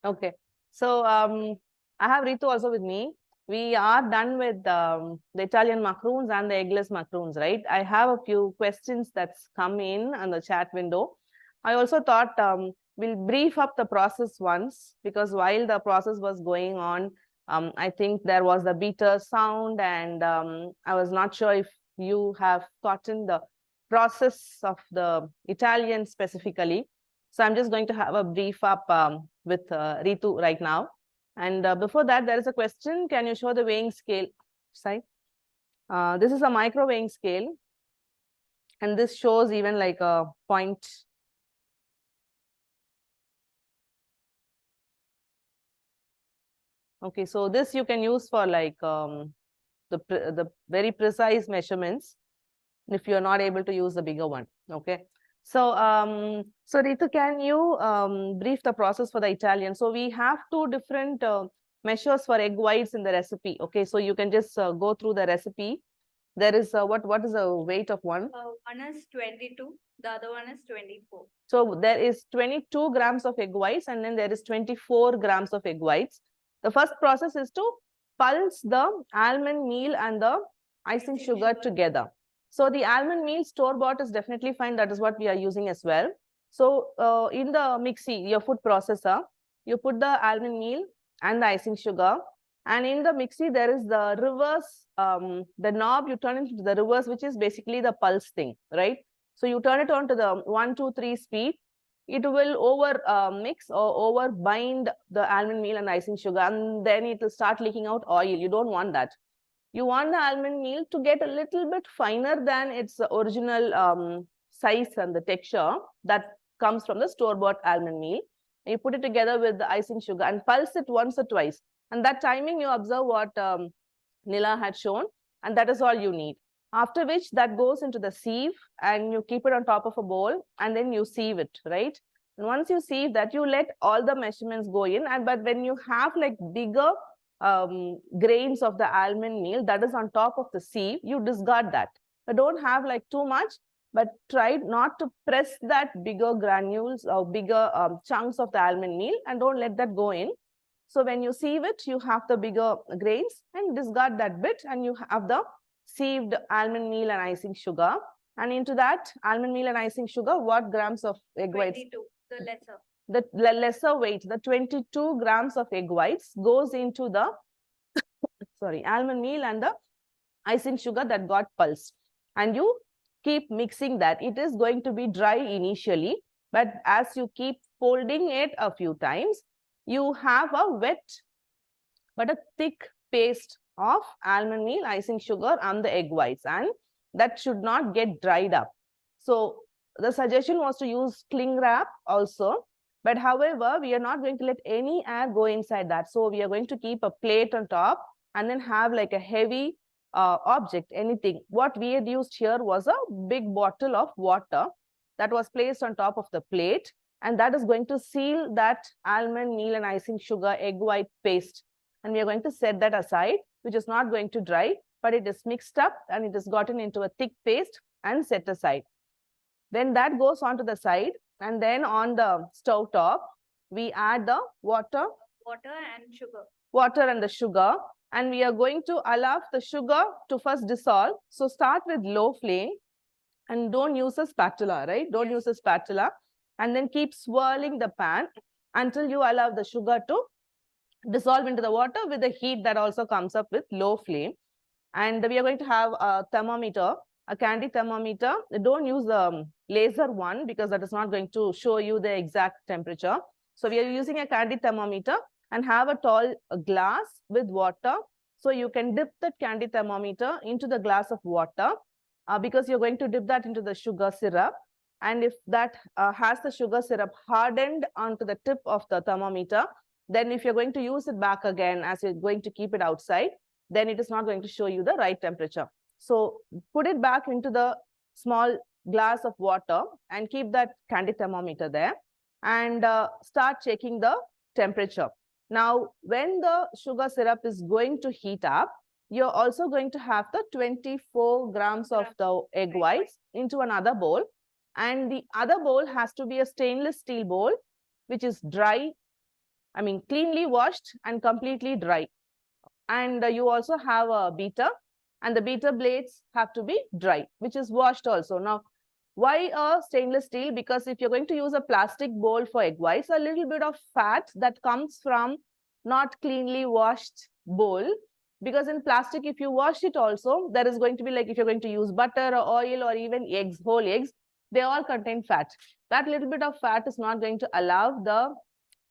Okay. So I have Ritu also with me. We are done with the Italian macaroons and the eggless macaroons, right? I have a few questions that's come in on the chat window. I also thought we'll brief up the process once, because while the process was going on, I think there was the beater sound, and I was not sure if you have gotten the process of the Italian specifically. So I'm just going to have a brief up with Ritu right now. And before that, there is a question. Can you show the weighing scale? Sai? This is a micro weighing scale. And this shows even like a point. Okay, so this you can use for like the very precise measurements if you're not able to use the bigger one. Okay. So, so Ritu, can you brief the process for the Italian? So we have two different measures for egg whites in the recipe. Okay, so you can just go through the recipe. There is what is the weight of one? One is 22, the other one is 24. So there is 22 grams of egg whites, and then there is 24 grams of egg whites. The first process is to pulse the almond meal and the icing sugar together. So the almond meal store-bought is definitely fine. That is what we are using as well. So in the mixie, your food processor, you put the almond meal and the icing sugar. And in the mixie, there is the reverse, the knob, you turn it to the reverse, which is basically the pulse thing, right? So you turn it on to the 1, 2, 3 speed. It will over mix or over bind the almond meal and icing sugar, and then it will start leaking out oil. You don't want that. You want the almond meal to get a little bit finer than its original size and the texture that comes from the store-bought almond meal. And you put it together with the icing sugar and pulse it once or twice. And that timing, you observe what Nila had shown, and that is all you need. After which that goes into the sieve, and you keep it on top of a bowl, and then you sieve it, right? And once you sieve that, you let all the measurements go in. And but when you have like bigger grains of the almond meal that is on top of the sieve, you discard that. But don't have like too much, but try not to press that bigger granules or bigger chunks of the almond meal, and don't let that go in. So when you sieve it, you have the bigger grains, and discard that bit, and you have the sieved almond meal and icing sugar. And into that almond meal and icing sugar, what grams of egg whites? 22, the lesser. The lesser weight, the 22 grams of egg whites goes into the sorry, almond meal and the icing sugar that got pulsed. And you keep mixing that. It is going to be dry initially, but as you keep folding it a few times, you have a wet but a thick paste of almond meal, icing sugar, and the egg whites, and that should not get dried up. So the suggestion was to use cling wrap also, but however, we are not going to let any air go inside that. So we are going to keep a plate on top, and then have like a heavy object, anything. What we had used here was a big bottle of water that was placed on top of the plate, and that is going to seal that almond meal and icing sugar egg white paste. And we are going to set that aside, which is not going to dry, but it is mixed up and it has gotten into a thick paste and set aside. Then that goes onto the side, and then on the stove top, we add the water and sugar. Water and the sugar, and we are going to allow the sugar to first dissolve. So start with low flame, and don't use a spatula, right? Don't use a spatula, and then keep swirling the pan until you allow the sugar to dissolve into the water with the heat that also comes up with low flame. And we are going to have a thermometer, a candy thermometer. Don't use the laser one, because that is not going to show you the exact temperature. So we are using a candy thermometer, and have a tall glass with water. So you can dip that candy thermometer into the glass of water, because you're going to dip that into the sugar syrup. And if that has the sugar syrup hardened onto the tip of the thermometer, then if you're going to use it back again as you're going to keep it outside, then it is not going to show you the right temperature. So put it back into the small glass of water and keep that candy thermometer there, and start checking the temperature. Now, when the sugar syrup is going to heat up, you're also going to have the 24 grams of the egg whites into another bowl. And the other bowl has to be a stainless steel bowl, which is dry I mean, cleanly washed and completely dry. And you also have a beater, and the beater blades have to be dry, which is washed also. Now, why a stainless steel? Because if you're going to use a plastic bowl for egg whites, a little bit of fat that comes from not cleanly washed bowl. Because in plastic, if you wash it also, there is going to be like if you're going to use butter or oil or even eggs, whole eggs, they all contain fat. That little bit of fat is not going to allow the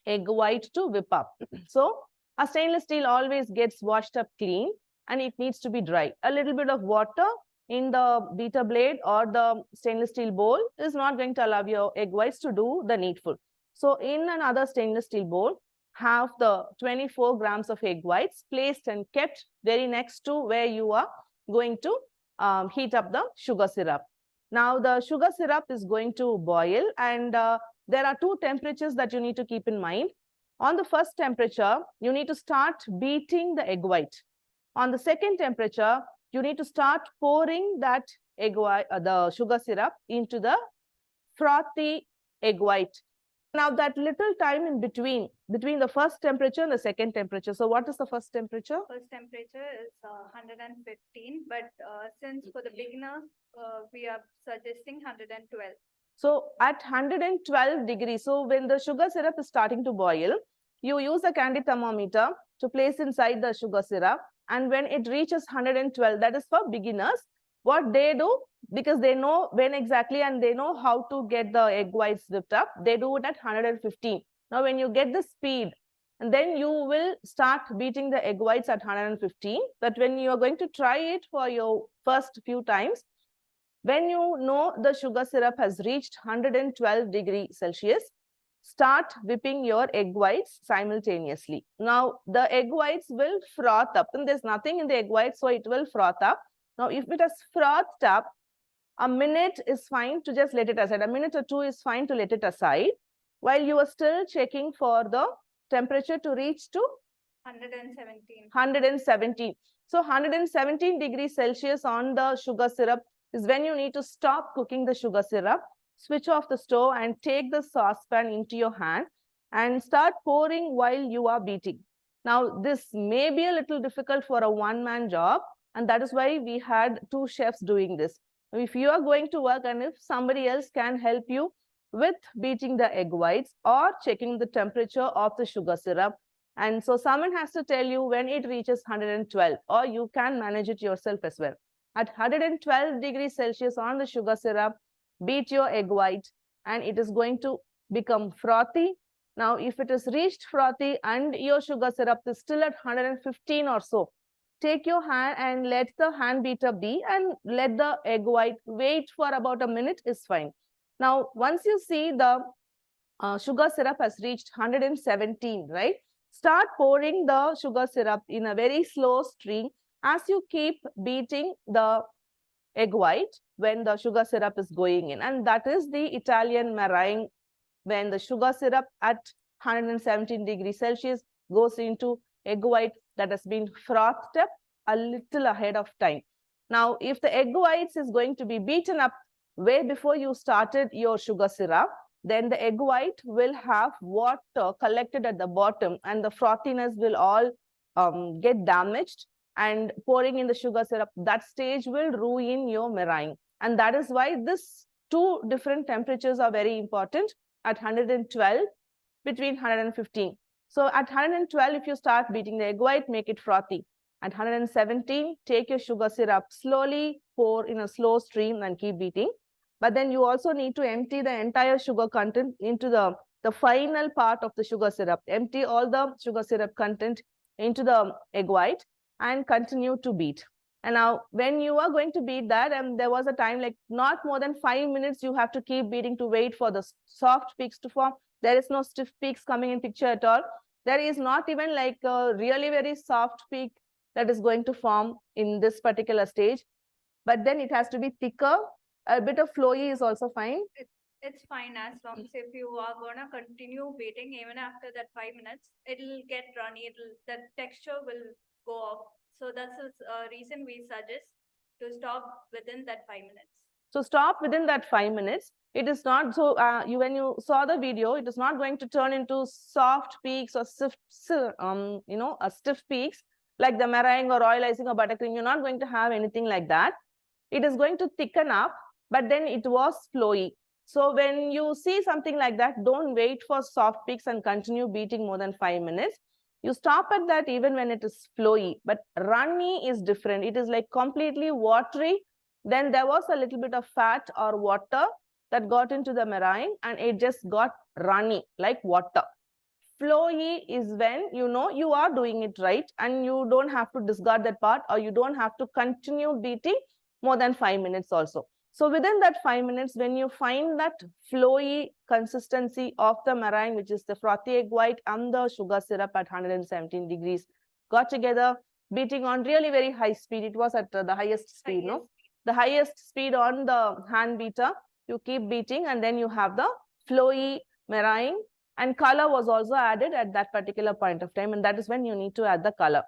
egg white to whip up. So a stainless steel always gets washed up clean and it needs to be dry. A little bit of water in the beater blade or the stainless steel bowl is not going to allow your egg whites to do the needful. So in another stainless steel bowl, have the 24 grams of egg whites placed and kept very next to where you are going to heat up the sugar syrup. Now the sugar syrup is going to boil, and there are two temperatures that you need to keep in mind. On the first temperature, you need to start beating the egg white. On the second temperature, you need to start pouring that egg white, the sugar syrup into the frothy egg white. Now that little time in between the first temperature and the second temperature. So what is the first temperature? First temperature is 115, but since for the beginners, we are suggesting 112. So at 112 degrees, so when the sugar syrup is starting to boil, you use a candy thermometer to place inside the sugar syrup. And when it reaches 112, that is for beginners. What they do, because they know when exactly and they know how to get the egg whites whipped up, they do it at 115. Now, when you get the speed, and then you will start beating the egg whites at 115. But when you are going to try it for your first few times, when you know the sugar syrup has reached 112 degrees Celsius, start whipping your egg whites simultaneously. Now, the egg whites will froth up, and there's nothing in the egg whites, so it will froth up. Now, if it has frothed up, a minute is fine to just let it aside. A minute or two is fine to let it aside while you are still checking for the temperature to reach to 117. 117. So 117 degrees Celsius on the sugar syrup is when you need to stop cooking the sugar syrup, switch off the stove and take the saucepan into your hand and start pouring while you are beating. Now, this may be a little difficult for a one-man job, and that is why we had two chefs doing this. If you are going to work and if somebody else can help you with beating the egg whites or checking the temperature of the sugar syrup, and so someone has to tell you when it reaches 112, or you can manage it yourself as well. At 112 degrees Celsius on the sugar syrup, beat your egg white and it is going to become frothy. Now, if it is reached frothy and your sugar syrup is still at 115 or so, take your hand and let the hand beater be and let the egg white wait for about a minute is fine. Now, once you see the sugar syrup has reached 117, right? Start pouring the sugar syrup in a very slow stream as you keep beating the egg white when the sugar syrup is going in. And that is the Italian meringue, when the sugar syrup at 117 degrees Celsius goes into egg white that has been frothed up a little ahead of time. Now, if the egg whites is going to be beaten up way before you started your sugar syrup, then the egg white will have water collected at the bottom and the frothiness will all get damaged, and pouring in the sugar syrup, that stage will ruin your meringue. And that is why this two different temperatures are very important at 112 between 115. So at 112, if you start beating the egg white, make it frothy. At 117, take your sugar syrup slowly, pour in a slow stream and keep beating. But then you also need to empty the entire sugar content into the final part of the sugar syrup. Empty all the sugar syrup content into the egg white and continue to beat. And now when you are going to beat that, and there was a time like not more than 5 minutes, you have to keep beating to wait for the soft peaks to form. There is no stiff peaks coming in picture at all. There is not even like a really very soft peak that is going to form in this particular stage. But then it has to be thicker. A bit of flowy is also fine. It's fine as long as if you are gonna continue beating even after that 5 minutes, it'll get runny. The texture will go off. So that's the reason we suggest to stop within that 5 minutes. So stop within that 5 minutes. It is not so, when you saw the video, it is not going to turn into soft peaks or stiff, stiff peaks like the meringue or oil icing or buttercream. You're not going to have anything like that. It is going to thicken up, but then it was flowy. So when you see something like that, don't wait for soft peaks and continue beating more than 5 minutes. You stop at that even when it is flowy, but runny is different. It is like completely watery. Then there was a little bit of fat or water that got into the meringue and it just got runny like water. Flowy is when you know you are doing it right and you don't have to discard that part, or you don't have to continue beating more than 5 minutes also. So within that 5 minutes, when you find that flowy consistency of the meringue, which is the frothy egg white and the sugar syrup at 117 degrees, got together, beating on really very high speed. It was at the highest speed, no? The highest speed on the hand beater. You keep beating and then you have the flowy meringue, and color was also added at that particular point of time, and that is when you need to add the color.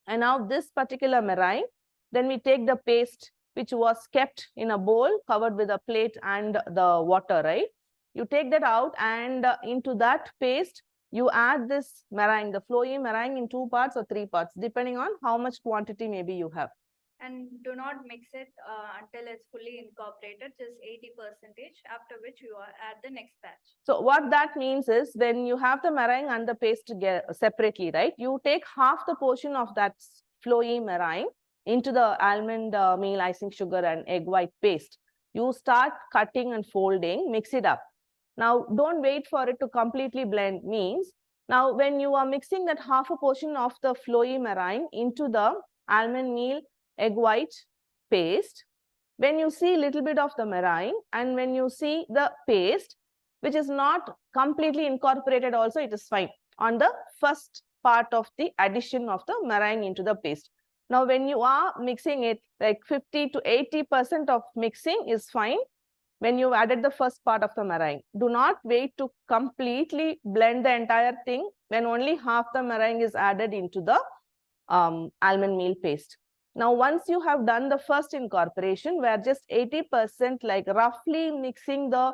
And now this particular meringue, then we take the paste which was kept in a bowl covered with a plate and the water, right? You take that out and into that paste, you add this meringue, the flowy meringue, in 2 parts or 3 parts, depending on how much quantity maybe you have. And do not mix it until it's fully incorporated, just 80%, after which you add the next batch. So what that means is when you have the meringue and the paste together separately, right? You take half the portion of that flowy meringue into the almond meal, icing sugar and egg white paste. You start cutting and folding, mix it up. Now, don't wait for it to completely blend. Means now when you are mixing that half a portion of the flowy meringue into the almond meal, egg white paste, when you see a little bit of the meringue and when you see the paste, which is not completely incorporated also, it is fine on the first part of the addition of the meringue into the paste. Now, when you are mixing it, like 50 to 80% of mixing is fine when you've added the first part of the meringue. Do not wait to completely blend the entire thing when only half the meringue is added into the almond meal paste. Now, once you have done the first incorporation, where just 80%, like roughly mixing the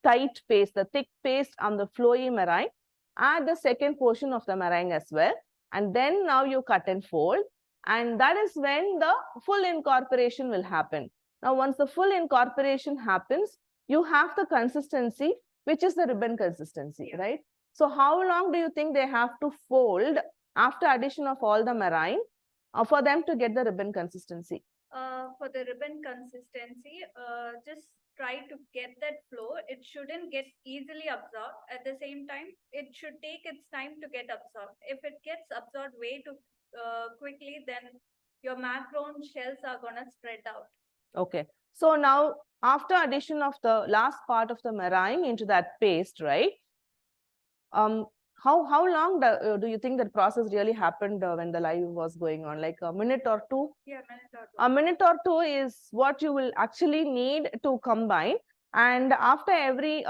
tight paste, the thick paste on the flowy meringue, add the second portion of the meringue as well. And then now you cut and fold. And that is when the full incorporation will happen. Now, once the full incorporation happens, you have the consistency, which is the ribbon consistency, right? So how long do you think they have to fold after addition of all the meringue for them to get the ribbon consistency? For the ribbon consistency, just try to get that flow. It shouldn't get easily absorbed. At the same time, it should take its time to get absorbed. If it gets absorbed way too quickly, then your macaron shells are gonna spread out. Okay. So now, after addition of the last part of the meringue into that paste, right? How long do you think that process really happened when the live was going on? Like a minute or two? Yeah, minute or two. A minute or two is what you will actually need to combine. And after every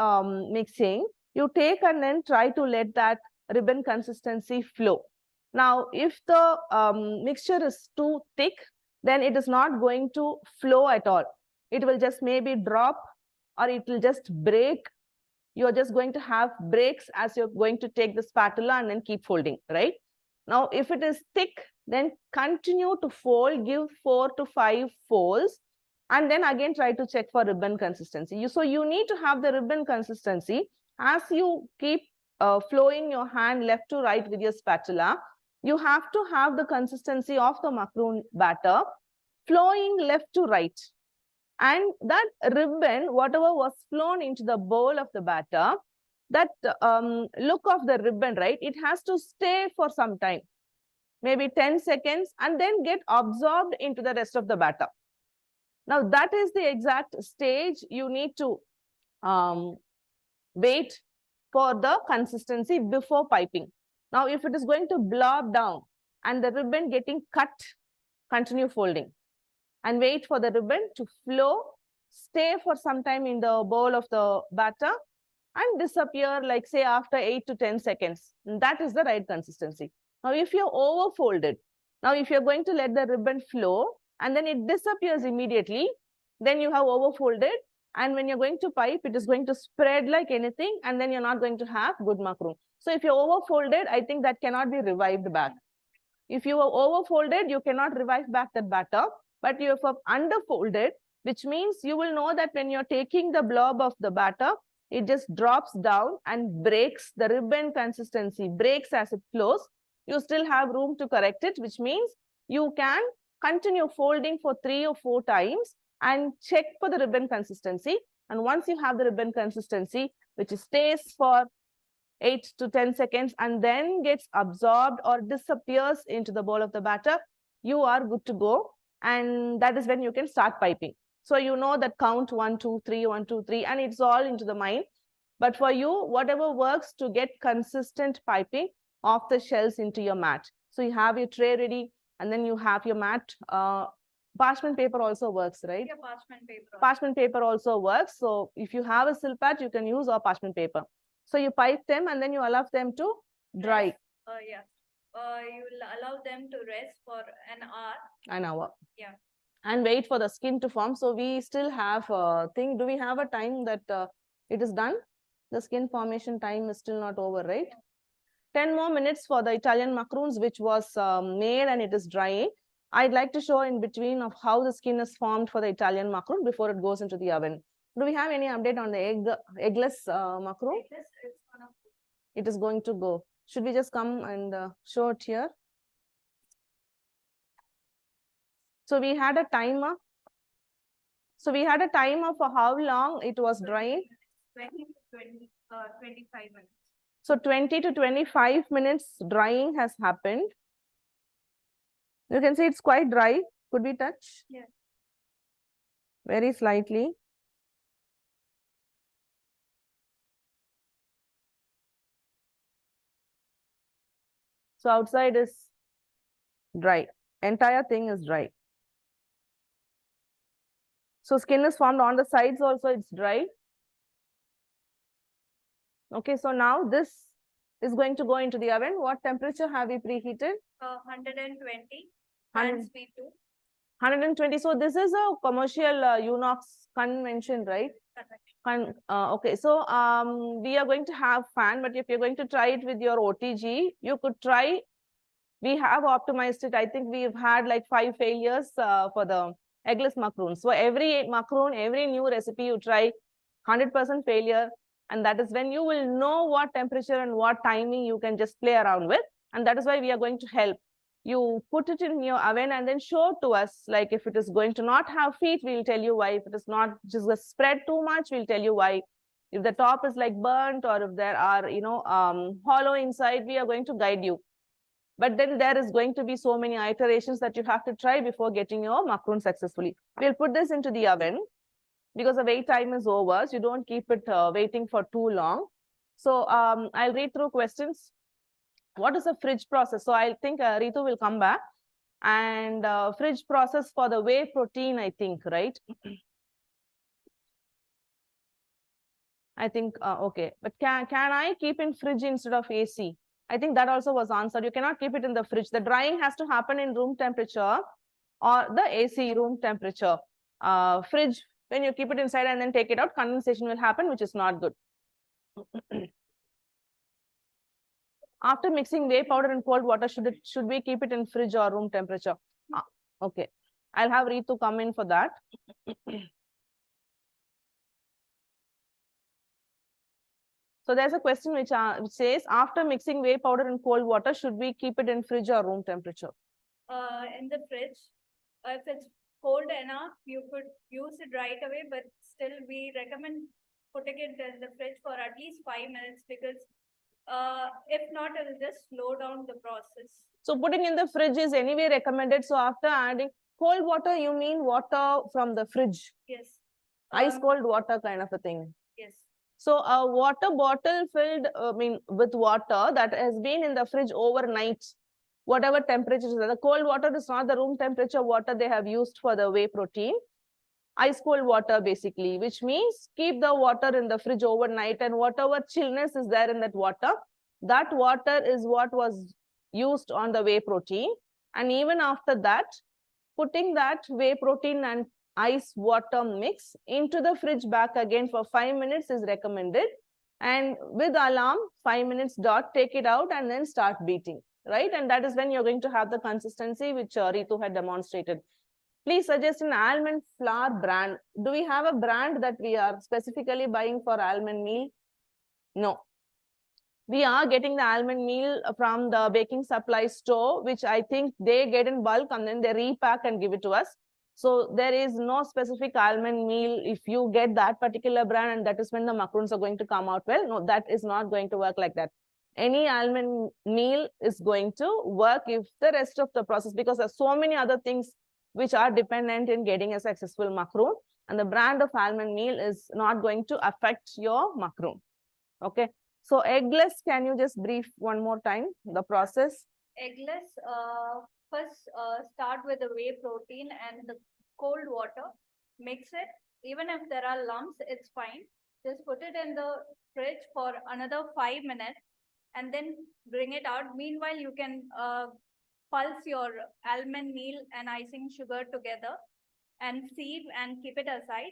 mixing, you take and then try to let that ribbon consistency flow. Now, if the mixture is too thick, then it is not going to flow at all. It will just maybe drop or it will just break. You're just going to have breaks as you're going to take the spatula and then keep folding, right? Now, if it is thick, then continue to fold, give 4 to 5 folds, and then again try to check for ribbon consistency. So you need to have the ribbon consistency as you keep flowing your hand left to right with your spatula. You have to have the consistency of the macaron batter flowing left to right. And that ribbon, whatever was flown into the bowl of the batter, that look of the ribbon, right, it has to stay for some time, maybe 10 seconds, and then get absorbed into the rest of the batter. Now, that is the exact stage you need to wait for the consistency before piping. Now, if it is going to blob down and the ribbon getting cut, continue folding and wait for the ribbon to flow, stay for some time in the bowl of the batter and disappear, like say after 8 to 10 seconds. That is the right consistency. Now, if you're overfolded, now if you're going to let the ribbon flow and then it disappears immediately, then you have overfolded And when you're going to pipe, it is going to spread like anything, and then you're not going to have good macaroon. So if you're overfolded, I think that cannot be revived back. If you are overfolded, you cannot revive back that batter. But if you're underfolded, which means you will know that when you're taking the blob of the batter, it just drops down and breaks the ribbon consistency, breaks as it flows. You still have room to correct it, which means you can continue folding for 3 or 4 times and check for the ribbon consistency. And once you have the ribbon consistency, which stays for 8 to 10 seconds and then gets absorbed or disappears into the bowl of the batter, you are good to go. And that is when you can start piping. So you know that count 1, 2, 3, 1, 2, 3, and it's all into the mind. But for you, whatever works to get consistent piping of the shells into your mat. So you have your tray ready, and then you have your mat. Parchment paper also works, right? Yeah, parchment paper. Parchment paper also works. So if you have a silpat, you can use or parchment paper. So you pipe them and then you allow them to dry. Yeah. You will allow them to rest for an hour. An hour. Yeah. And wait for the skin to form. So we still have a thing. Do we have a time that it is done? The skin formation time is still not over, right? Yeah. 10 more minutes for the Italian macaroons, which was made and it is drying. I'd like to show in between of how the skin is formed for the Italian macaroon before it goes into the oven. Do we have any update on the eggless macaroon? It is going to go. Should we just come and show it here? So we had a timer. So we had a timer for how long it was drying? 20 to 25 minutes. So 20 to 25 minutes drying has happened. You can see it's quite dry. Could we touch? Yeah. Very slightly. So outside is dry. Entire thing is dry. So skin is formed on the sides also, it's dry. Okay, so now this is going to go into the oven. What temperature have we preheated? 120 and speed 2. 120. So this is a commercial UNOX convention, right? Okay, so we are going to have fan, but if you're going to try it with your OTG, you could try. We have optimized it. I think we've had like 5 failures for the eggless macaroons. So every macaroon, every new recipe you try, 100% failure. And that is when you will know what temperature and what timing you can just play around with. And that is why we are going to help. You put it in your oven and then show to us, like if it is going to not have feet, we'll tell you why. If it is not just spread too much, we'll tell you why. If the top is like burnt or if there are, hollow inside, we are going to guide you. But then there is going to be so many iterations that you have to try before getting your macaroon successfully. We'll put this into the oven because the wait time is over. So you don't keep it waiting for too long. So I'll read through questions. What is the fridge process? So I think Ritu will come back. And fridge process for the whey protein, I think, right? I think, okay. But can I keep in fridge instead of AC? I think that also was answered. You cannot keep it in the fridge. The drying has to happen in room temperature or the AC room temperature. Fridge, when you keep it inside and then take it out, condensation will happen, which is not good. After mixing whey powder and cold water, should we keep it in fridge or room temperature? Okay. I'll have Ritu come in for that. So there's a question which says, after mixing whey powder and cold water, should we keep it in fridge or room temperature? In the fridge. If it's cold enough, you could use it right away, but still we recommend putting it in the fridge for at least 5 minutes because if not, it will just slow down the process. So putting in the fridge is anyway recommended. So after adding cold water, you mean water from the fridge? Yes. Ice cold water kind of a thing. Yes. So a water bottle filled with water that has been in the fridge overnight, whatever temperature is, the cold water is not the room temperature water they have used for the whey protein. Ice cold water basically, which means keep the water in the fridge overnight and whatever chillness is there in that water is what was used on the whey protein. And even after that, putting that whey protein and ice water mix into the fridge back again for 5 minutes is recommended. And with alarm, 5 minutes dot, take it out and then start beating, right? And that is when you're going to have the consistency which Ritu had demonstrated. Please suggest an almond flour brand. Do we have a brand that we are specifically buying for almond meal? No. We are getting the almond meal from the baking supply store, which I think they get in bulk and then they repack and give it to us. So there is no specific almond meal. If you get that particular brand and that is when the macarons are going to come out well, no, that is not going to work like that. Any almond meal is going to work if the rest of the process, because there's so many other things which are dependent in getting a successful macaron, and the brand of almond meal is not going to affect your macaron. Okay. So eggless, can you just brief one more time the process? Eggless, first start with the whey protein and the cold water. Mix it. Even if there are lumps, it's fine. Just put it in the fridge for another 5 minutes and then bring it out. Meanwhile, you can pulse your almond meal and icing sugar together and sieve and keep it aside.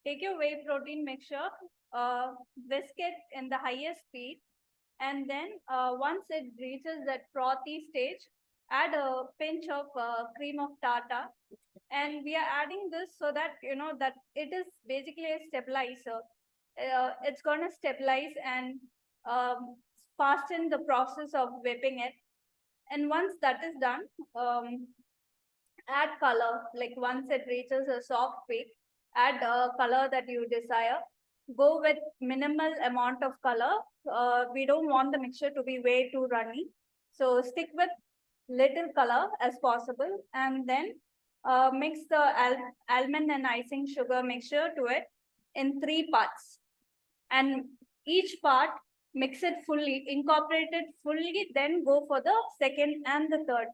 Take your whey protein mixture, whisk it in the highest speed, and then once it reaches that frothy stage, add a pinch of cream of tartar. And we are adding this so that you know that it is basically a stabilizer. It's going to stabilize and fasten the process of whipping it. And once that is done, add color. Like once it reaches a soft peak, add a color that you desire. Go with minimal amount of color. We don't want the mixture to be way too runny. So stick with little color as possible, and then mix the almond and icing sugar mixture to it in 3 parts. And each part, mix it fully, incorporate it fully, then go for the second and the third.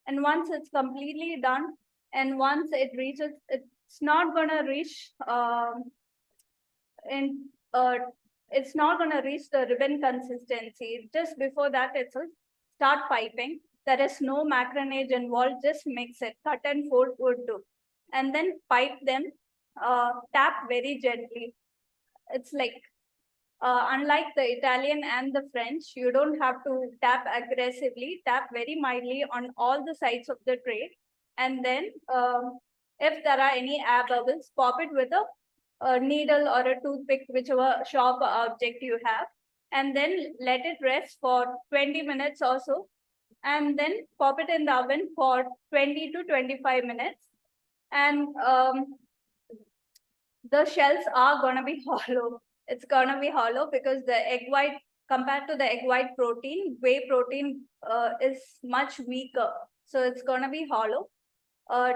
And once it's completely done, and once it reaches, it's not gonna reach it's not gonna reach the ribbon consistency. Just before that, it's a start piping. There is no macaronage involved. Just mix it. Cut and fold would do, and then pipe them. Tap very gently. It's like unlike the Italian and the French, you don't have to tap aggressively. Tap very mildly on all the sides of the tray. And then if there are any air bubbles, pop it with a needle or a toothpick, whichever sharp object you have. And then let it rest for 20 minutes or so. And then pop it in the oven for 20 to 25 minutes. And the shells are going to be hollow. It's going to be hollow because the egg white, compared to the egg white protein, whey protein is much weaker. So it's going to be hollow.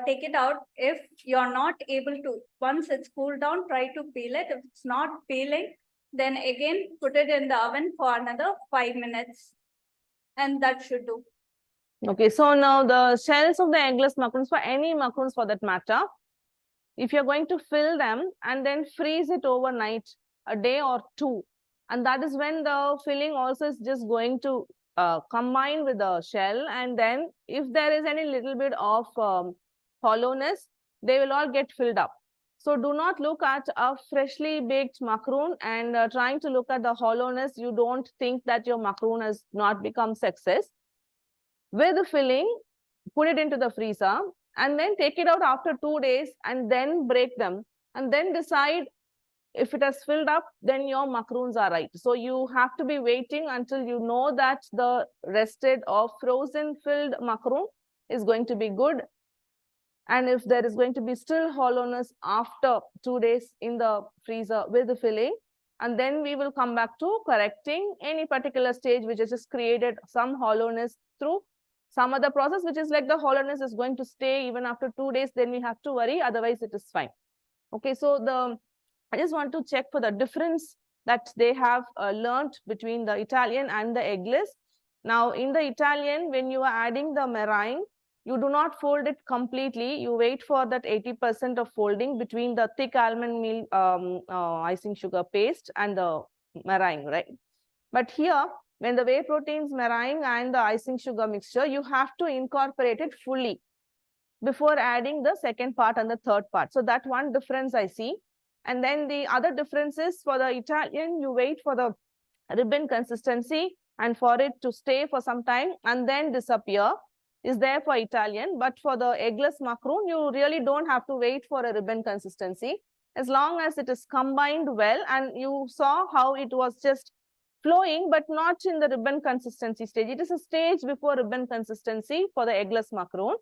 Take it out. If you're not able to, once it's cooled down, try to peel it. If it's not peeling, then again, put it in the oven for another 5 minutes. And that should do. Okay, so now the shells of the eggless macarons, for any macarons for that matter, if you're going to fill them and then freeze it overnight, a day or two, and that is when the filling also is just going to combine with the shell, and then if there is any little bit of hollowness, they will all get filled up. So do not look at a freshly baked macaron and trying to look at the hollowness. You don't think that your macaron has not become success. With the filling, put it into the freezer and then take it out after 2 days and then break them and then decide if it has filled up, then your macarons are right. So you have to be waiting until you know that the rested or frozen filled macaron is going to be good. And if there is going to be still hollowness after 2 days in the freezer with the filling, and then we will come back to correcting any particular stage which has just created some hollowness through some other process, which is like the hollowness is going to stay even after 2 days, then we have to worry, otherwise it is fine. Okay, so I just want to check for the difference that they have learned between the Italian and the eggless. Now, in the Italian, when you are adding the meringue, you do not fold it completely. You wait for that 80% of folding between the thick almond meal icing sugar paste and the meringue, right? But here, when the whey proteins, meringue and the icing sugar mixture, you have to incorporate it fully. before adding the second part and the third part. So that one difference I see. And then the other difference is for the Italian, you wait for the ribbon consistency and for it to stay for some time and then disappear is there for Italian. But for the eggless macaron, you really don't have to wait for a ribbon consistency. As long as it is combined well, and you saw how it was just flowing, but not in the ribbon consistency stage. It is a stage before ribbon consistency for the eggless macaron.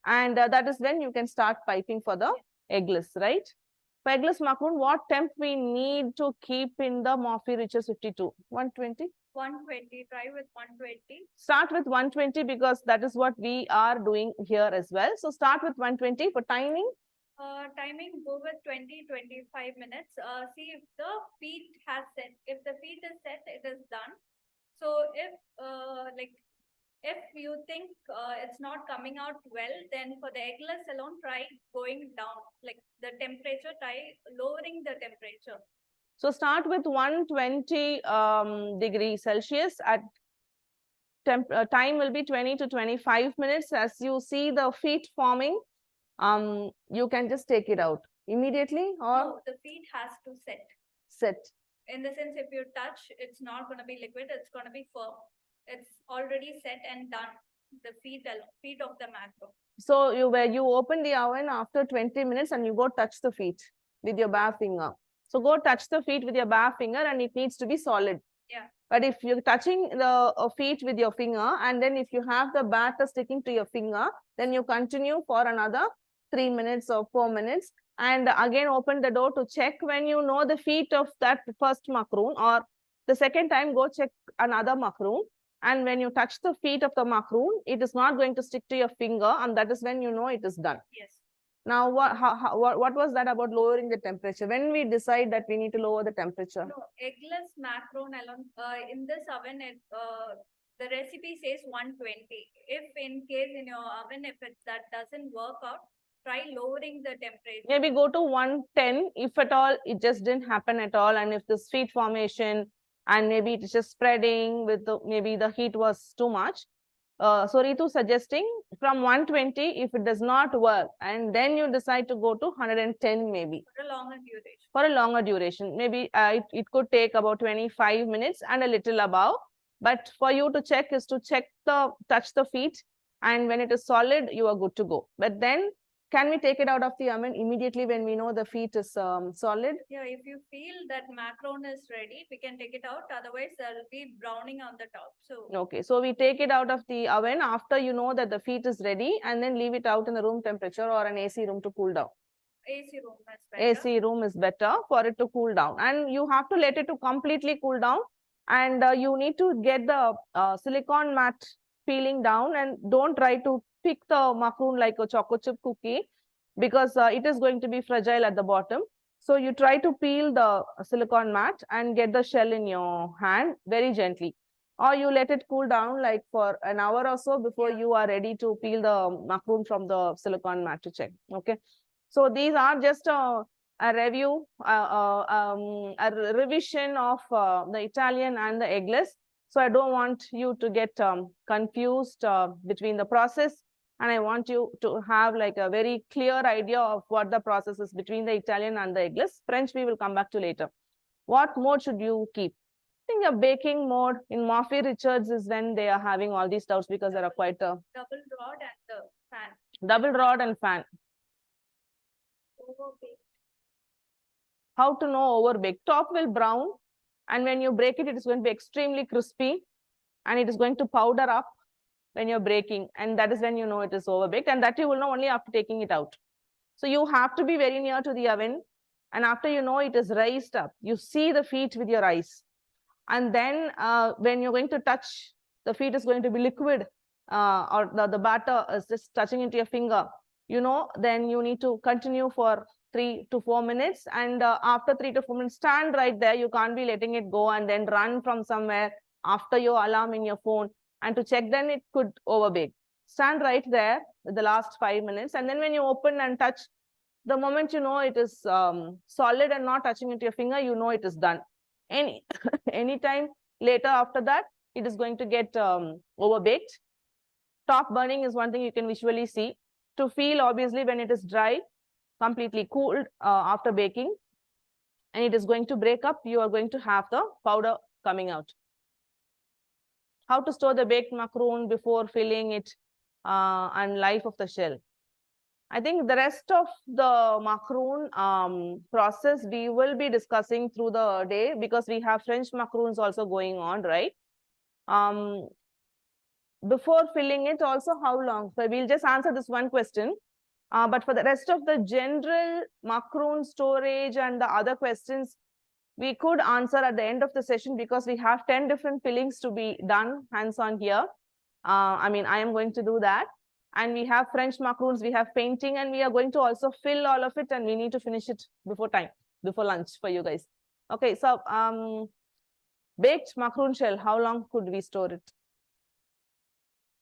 And that is when you can start piping for the eggless, right? For eggless macaron, what temp we need to keep in the Morphy Riches 52? 120? 120, try with 120. Start with 120 because that is what we are doing here as well. So start with 120 for timing. Timing, go with 20-25 minutes. See if the feet has set. If the feet is set, it is done. So if you think it's not coming out well, then for the eggless alone, try going down, like the temperature, try lowering the temperature. So start with 120 degrees Celsius. At time will be 20 to 25 minutes. As you see the feet forming, you can just take it out immediately, or no, the feet has to set. Set. In the sense, if you touch, it's not going to be liquid, it's going to be firm. It's already set and done. The feet of the macro. So you open the oven after 20 minutes and you go touch the feet with your bare finger. So go touch the feet with your bare finger and it needs to be solid. Yeah. But if you're touching the feet with your finger and then if you have the batter sticking to your finger, then you continue for another 3 minutes or 4 minutes. And again, open the door to check when you know the feet of that first macaroon, or the second time, go check another macaroon. And when you touch the feet of the macaroon, it is not going to stick to your finger, and that is when you know it is done. Yes. Now, what was that about lowering the temperature? When we decide that we need to lower the temperature? No, eggless macaron alone, in this oven, the recipe says 120. If in case in your oven, if that doesn't work out, try lowering the temperature. Maybe go to 110 if at all it just didn't happen at all, and if this feet formation and maybe it's just spreading with maybe the heat was too much. So Ritu suggesting from 120 if it does not work, and then you decide to go to 110 maybe. For a longer duration. For a longer duration. Maybe it could take about 25 minutes and a little above. But for you to check is to touch the feet, and when it is solid, you are good to go. But then can we take it out of the oven immediately when we know the feet is solid? Yeah, if you feel that macaron is ready, we can take it out. Otherwise, there will be browning on the top. So okay, so we take it out of the oven after you know that the feet is ready, and then leave it out in the room temperature or an AC room to cool down. AC room is better. AC room is better for it to cool down, and you have to let it to completely cool down, and you need to get the silicone mat peeling down, and don't try to pick the macaroon like a choco chip cookie because it is going to be fragile at the bottom. So you try to peel the silicone mat and get the shell in your hand very gently, or you let it cool down like for an hour or so before you are ready to peel the macaroon from the silicone mat to check. Okay, so these are just a review, a revision of the Italian and the eggless. So I don't want you to get confused between the process, and I want you to have like a very clear idea of what the process is between the Italian and the eggless. French we will come back to later. What mode should you keep? I think a baking mode in Morphy Richards is when they are having all these doubts because there are quite a double rod and the fan. Double rod and fan. Overbaked. How to know overbaked? Top will brown, and when you break it, it is going to be extremely crispy, and it is going to powder up when you're breaking, and that is when you know it is overbaked, and that you will know only after taking it out. So you have to be very near to the oven, and after you know it is raised up, you see the feet with your eyes, and then when you're going to touch, the feet is going to be liquid, or the batter is just touching into your finger, you know, then you need to continue for 3 to 4 minutes, and after 3 to 4 minutes, stand right there. You can't be letting it go and then run from somewhere after your alarm in your phone and to check, then it could overbake. Stand right there with the last 5 minutes, and then when you open and touch, the moment you know it is solid and not touching into your finger, you know it is done. Anytime later after that, it is going to get overbaked. Top burning is one thing you can visually see. to feel obviously when it is dry, completely cooled after baking, and it is going to break up, you are going to have the powder coming out. How to store the baked macaroon before filling it and life of the shell. I think the rest of the macaroon process we will be discussing through the day, because we have French macaroons also going on, right? Before filling it also, how long? So we'll just answer this one question. But for the rest of the general macaroon storage and the other questions, we could answer at the end of the session, because we have 10 different fillings to be done hands-on here. I mean, I am going to do that. And we have French macaroons, we have painting, and we are going to also fill all of it, and we need to finish it before time, before lunch for you guys. Okay, so baked macaroon shell, how long could we store it?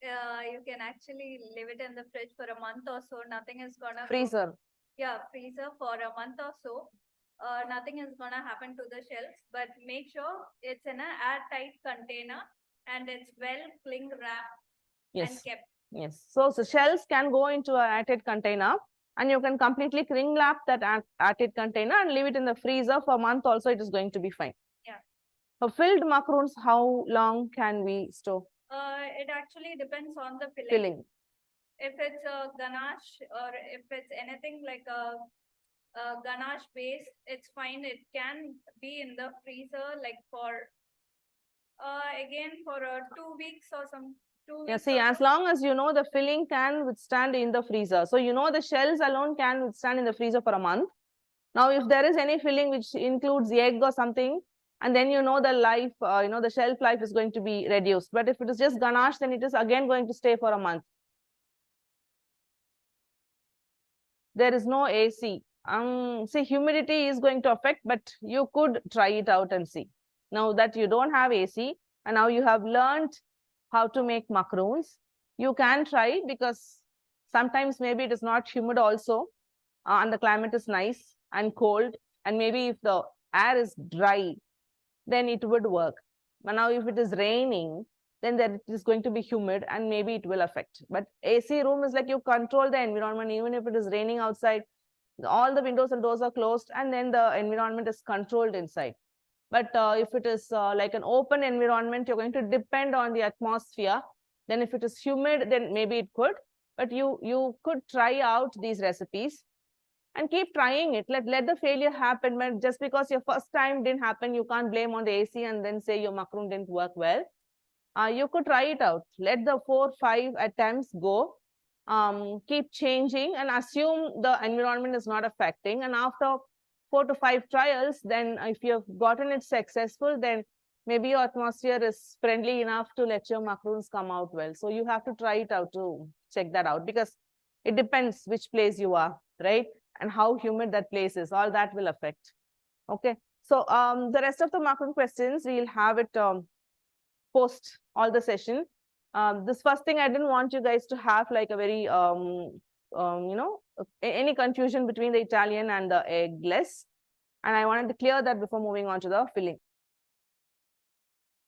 You can actually leave it in the fridge for a month or so. Nothing is gonna freezer. Yeah, freezer for a month or so. Nothing is gonna happen to the shells, but make sure it's in an airtight container and it's well cling wrapped and kept. Yes. So shells can go into a airtight container, and you can completely cling wrap that airtight container and leave it in the freezer for a month also, it is going to be fine. Yeah. For filled macaroons, how long can we store? It actually depends on the Filling. If it's a ganache or if it's anything like a ganache base, it's fine. It can be in the freezer like for again for 2 weeks or some 2 weeks. Yeah, see, as long as you know the filling can withstand in the freezer. So you know the shells alone can withstand in the freezer for a month. Now, if there is any filling which includes egg or something, and then you know the life, the shelf life is going to be reduced. But if it is just ganache, then it is again going to stay for a month. There is no AC. See, humidity is going to affect, but you could try it out and see. Now that you don't have AC, and now you have learned how to make macaroons, you can try, because sometimes maybe it is not humid also, and the climate is nice and cold, and maybe if the air is dry, then it would work. But now if it is raining, then it is going to be humid, and maybe it will affect. But AC room is like you control the environment. Even if it is raining outside, all the windows and doors are closed, and then the environment is controlled inside. But if it is like an open environment, you're going to depend on the atmosphere. Then if it is humid, then maybe it could. But you could try out these recipes and keep trying it. Let the failure happen. But just because your first time didn't happen, you can't blame on the AC and then say your macaroon didn't work well. You could try it out. Let the 4-5 attempts go. Keep changing and assume the environment is not affecting. And after 4 to 5 trials, then if you've gotten it successful, then maybe your atmosphere is friendly enough to let your macaroons come out well. So you have to try it out to check that out, because it depends which place you are, right? And how humid that place is. All that will affect. Okay. So the rest of the macaron questions, we'll have it post all the session. This first thing, I didn't want you guys to have like a very any confusion between the Italian and the eggless, and I wanted to clear that before moving on to the filling.